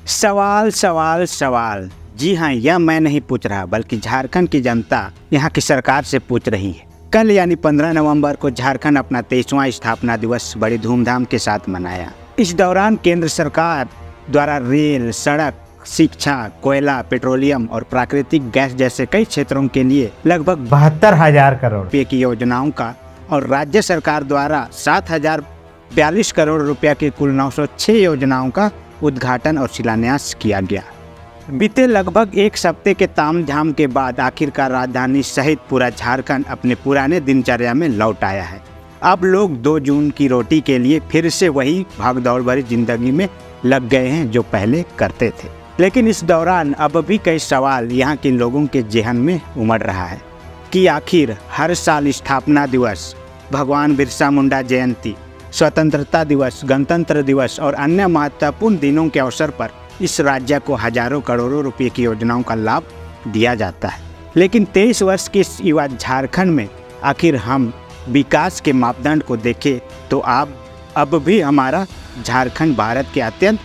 सवाल सवाल सवाल। जी हाँ, यह मैं नहीं पूछ रहा बल्कि झारखंड की जनता यहाँ की सरकार से पूछ रही है। कल यानी 15 नवंबर को झारखंड अपना 23वां स्थापना दिवस बड़ी धूमधाम के साथ मनाया। इस दौरान केंद्र सरकार द्वारा रेल, सड़क, शिक्षा, कोयला, पेट्रोलियम और प्राकृतिक गैस जैसे कई क्षेत्रों के लिए लगभग 72,000 करोड़ रुपये की योजनाओं का और राज्य सरकार द्वारा 7,042 करोड़ रुपया की कुल 906 योजनाओं का उद्घाटन और शिलान्यास किया गया। बीते लगभग एक सप्ते के तामझाम के बाद आखिरकार राजधानी सहित पूरा झारखंड अपने पुराने दिनचर्या में लौट आया है। अब लोग 2 जून की रोटी के लिए फिर से वही भागदौड़ भरी जिंदगी में लग गए हैं जो पहले करते थे। लेकिन इस दौरान अब भी कई सवाल यहाँ के लोगों के जेहन में उमड़ रहा है कि आखिर हर साल स्थापना दिवस, भगवान बिरसा मुंडा जयंती, स्वतंत्रता दिवस, गणतंत्र दिवस और अन्य महत्वपूर्ण दिनों के अवसर पर इस राज्य को हजारों करोड़ों रुपए की योजनाओं का लाभ दिया जाता है। लेकिन 23 वर्ष के इस युवा झारखंड में आखिर हम विकास के मापदंड को देखें तो अब भी हमारा झारखंड भारत के अत्यंत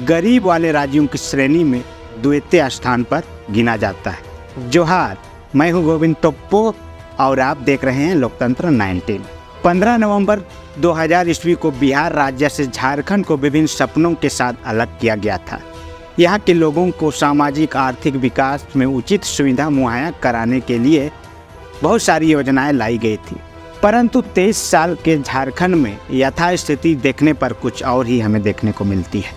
गरीब वाले राज्यों की श्रेणी में द्वितीय स्थान पर गिना जाता है। जोहार, मैं हूँ गोविंद टोप्पो और आप देख रहे हैं लोकतंत्र 19। 15 नवंबर 2000 ईस्वी को बिहार राज्य से झारखंड को विभिन्न सपनों के साथ अलग किया गया था। यहाँ के लोगों को सामाजिक आर्थिक विकास में उचित सुविधा मुहैया कराने के लिए बहुत सारी योजनाएं लाई गई थी, परंतु 23 साल के झारखंड में यथास्थिति देखने पर कुछ और ही हमें देखने को मिलती है।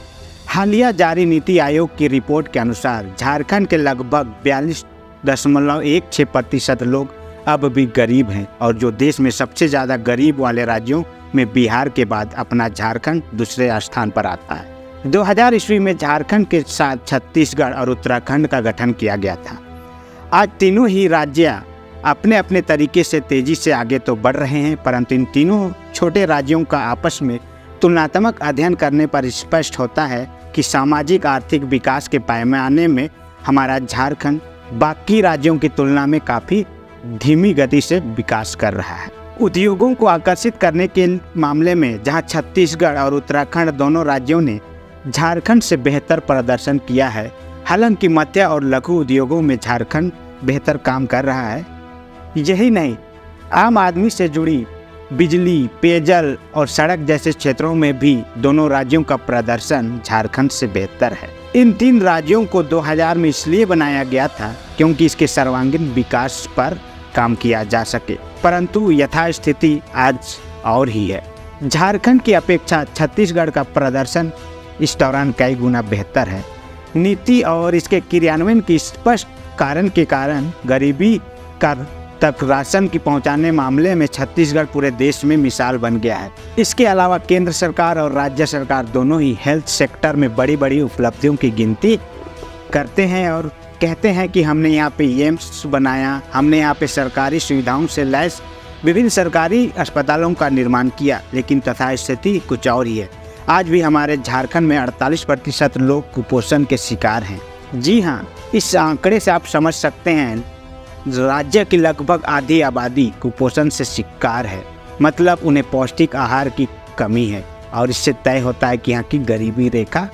हालिया जारी नीति आयोग की रिपोर्ट के अनुसार झारखंड के लगभग 42.16% लोग अब भी गरीब हैं और जो देश में सबसे ज़्यादा गरीब वाले राज्यों में बिहार के बाद अपना झारखंड दूसरे स्थान पर आता है। 2000 ईस्वी में झारखंड के साथ छत्तीसगढ़ और उत्तराखंड का गठन किया गया था। आज तीनों ही राज्य अपने अपने तरीके से तेज़ी से आगे तो बढ़ रहे हैं, परंतु इन तीनों छोटे राज्यों का आपस में तुलनात्मक अध्ययन करने पर स्पष्ट होता है कि सामाजिक आर्थिक विकास के पैमाने में हमारा झारखंड बाकी राज्यों की तुलना में काफ़ी धीमी गति से विकास कर रहा है। उद्योगों को आकर्षित करने के मामले में जहां छत्तीसगढ़ और उत्तराखंड दोनों राज्यों ने झारखंड से बेहतर प्रदर्शन किया है, हालांकि मध्य और लघु उद्योगों में झारखंड बेहतर काम कर रहा है। यही नहीं, आम आदमी से जुड़ी बिजली, पेयजल और सड़क जैसे क्षेत्रों में भी दोनों राज्यों का प्रदर्शन झारखंड से बेहतर है। इन 3 राज्यों को 2000 में इसलिए बनाया गया था क्योंकि इसके सर्वांगीण विकास पर काम किया जा सके, परंतु यथास्थिति आज और ही है। झारखंड की अपेक्षा छत्तीसगढ़ का प्रदर्शन इस दौरान कई गुना बेहतर है। नीति और इसके क्रियान्वयन की स्पष्ट कारण के कारण गरीबी का तक राशन की पहुंचाने मामले में छत्तीसगढ़ पूरे देश में मिसाल बन गया है। इसके अलावा केंद्र सरकार और राज्य सरकार दोनों ही हेल्थ सेक्टर में बड़ी बड़ी उपलब्धियों की गिनती करते हैं और कहते हैं कि हमने यहाँ पे एम्स बनाया, हमने यहाँ पे सरकारी सुविधाओं से लैस विभिन्न सरकारी अस्पतालों का निर्माण किया, लेकिन तथा स्थिति कुछ और ही है। आज भी हमारे झारखंड में 48% लोग कुपोषण के शिकार हैं। जी हाँ, इस आंकड़े से आप समझ सकते हैं राज्य की लगभग आधी आबादी कुपोषण से शिकार है, मतलब उन्हें पौष्टिक आहार की कमी है और इससे तय होता है कि यहाँ की गरीबी रेखा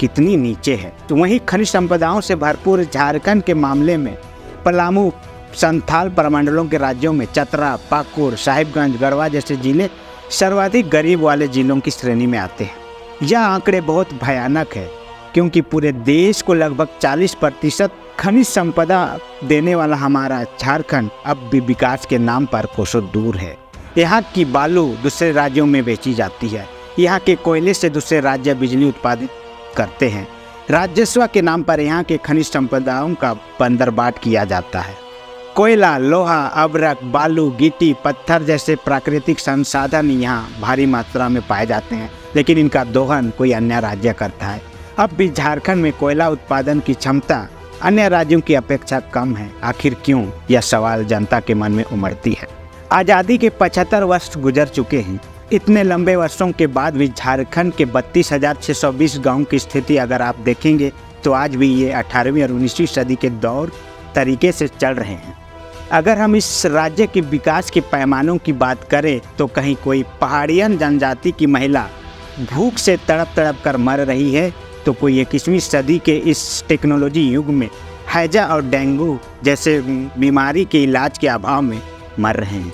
कितनी नीचे है। तो वहीं खनिज संपदाओं से भरपूर झारखंड के मामले में पलामू, संथाल प्रमंडलों के राज्यों में चतरा, पाकुड़, साहिबगंज, गढ़वा जैसे जिले सर्वाधिक गरीब वाले जिलों की श्रेणी में आते हैं। यह आंकड़े बहुत भयानक है क्योंकि पूरे देश को लगभग 40% खनिज संपदा देने वाला हमारा झारखंड अब भी विकास के नाम पर कोसों दूर है। यहाँ की बालू दूसरे राज्यों में बेची जाती है, यहाँ के कोयले से दूसरे राज्य बिजली उत्पादित करते हैं। राजस्व के नाम पर यहाँ के खनिज संपदाओं का बंदरबाट किया जाता है। कोयला, लोहा, अभ्रक, बालू, गिट्टी, पत्थर जैसे प्राकृतिक संसाधन यहाँ भारी मात्रा में पाए जाते हैं, लेकिन इनका दोहन कोई अन्य राज्य करता है। अब भी झारखंड में कोयला उत्पादन की क्षमता अन्य राज्यों की अपेक्षा कम है। आखिर क्यों, यह सवाल जनता के मन में उमड़ती है। आज़ादी के 75 वर्ष गुजर चुके हैं। इतने लंबे वर्षों के बाद भी झारखंड के 32,620 गाँव की स्थिति अगर आप देखेंगे तो आज भी ये 18वीं और 19वीं सदी के दौर तरीके से चल रहे हैं। अगर हम इस राज्य के विकास के पैमानों की बात करें तो कहीं कोई पहाड़ियन जनजाति की महिला भूख से तड़प तड़प कर मर रही है तो कोई 21वीं सदी के इस टेक्नोलॉजी युग में हैजा और डेंगू जैसे बीमारी के इलाज के अभाव में मर रहे हैं।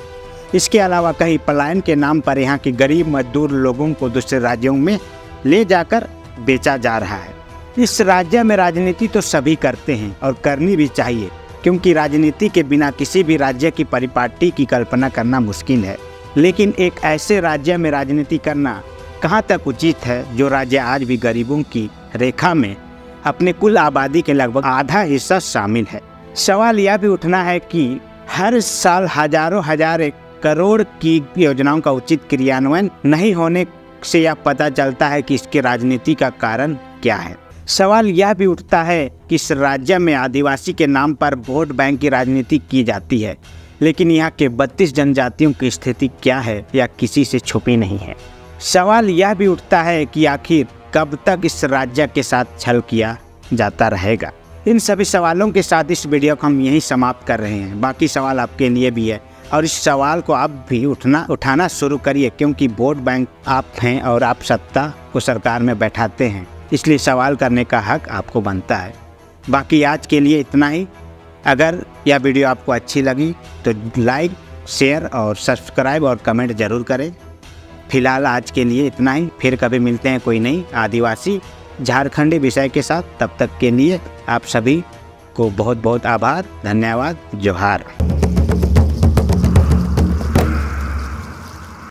इसके अलावा कहीं पलायन के नाम पर यहाँ के गरीब मजदूर लोगों को दूसरे राज्यों में ले जाकर बेचा जा रहा है। इस राज्य में राजनीति तो सभी करते हैं और करनी भी चाहिए, क्योंकि राजनीति के बिना किसी भी राज्य की परिपाटी की कल्पना करना मुश्किल है। लेकिन एक ऐसे राज्य में राजनीति करना कहाँ तक उचित है जो राज्य आज भी गरीबों की रेखा में अपने कुल आबादी के लगभग आधा हिस्सा शामिल है। सवाल यह भी उठना है कि हर साल हजारों हजार करोड़ की योजनाओं का उचित क्रियान्वयन नहीं होने से यह पता चलता है कि इसके राजनीति का कारण क्या है। सवाल यह भी उठता है कि इस राज्य में आदिवासी के नाम पर वोट बैंक की राजनीति की जाती है, लेकिन यहाँ के 32 जनजातियों की स्थिति क्या है यह किसी से छुपी नहीं है। सवाल यह भी उठता है कि आखिर कब तक इस राज्य के साथ छल किया जाता रहेगा। इन सभी सवालों के साथ इस वीडियो को हम यहीं समाप्त कर रहे हैं। बाकी सवाल आपके लिए भी है और इस सवाल को आप भी उठाना शुरू करिए, क्योंकि वोट बैंक आप हैं और आप सत्ता को सरकार में बैठाते हैं, इसलिए सवाल करने का हक आपको बनता है। बाकी आज के लिए इतना ही। अगर यह वीडियो आपको अच्छी लगी तो लाइक, शेयर और सब्सक्राइब और कमेंट ज़रूर करें। फिलहाल आज के लिए इतना ही, फिर कभी मिलते हैं कोई नई आदिवासी झारखंडी विषय के साथ। तब तक के लिए आप सभी को बहुत बहुत आभार, धन्यवाद, जोहार।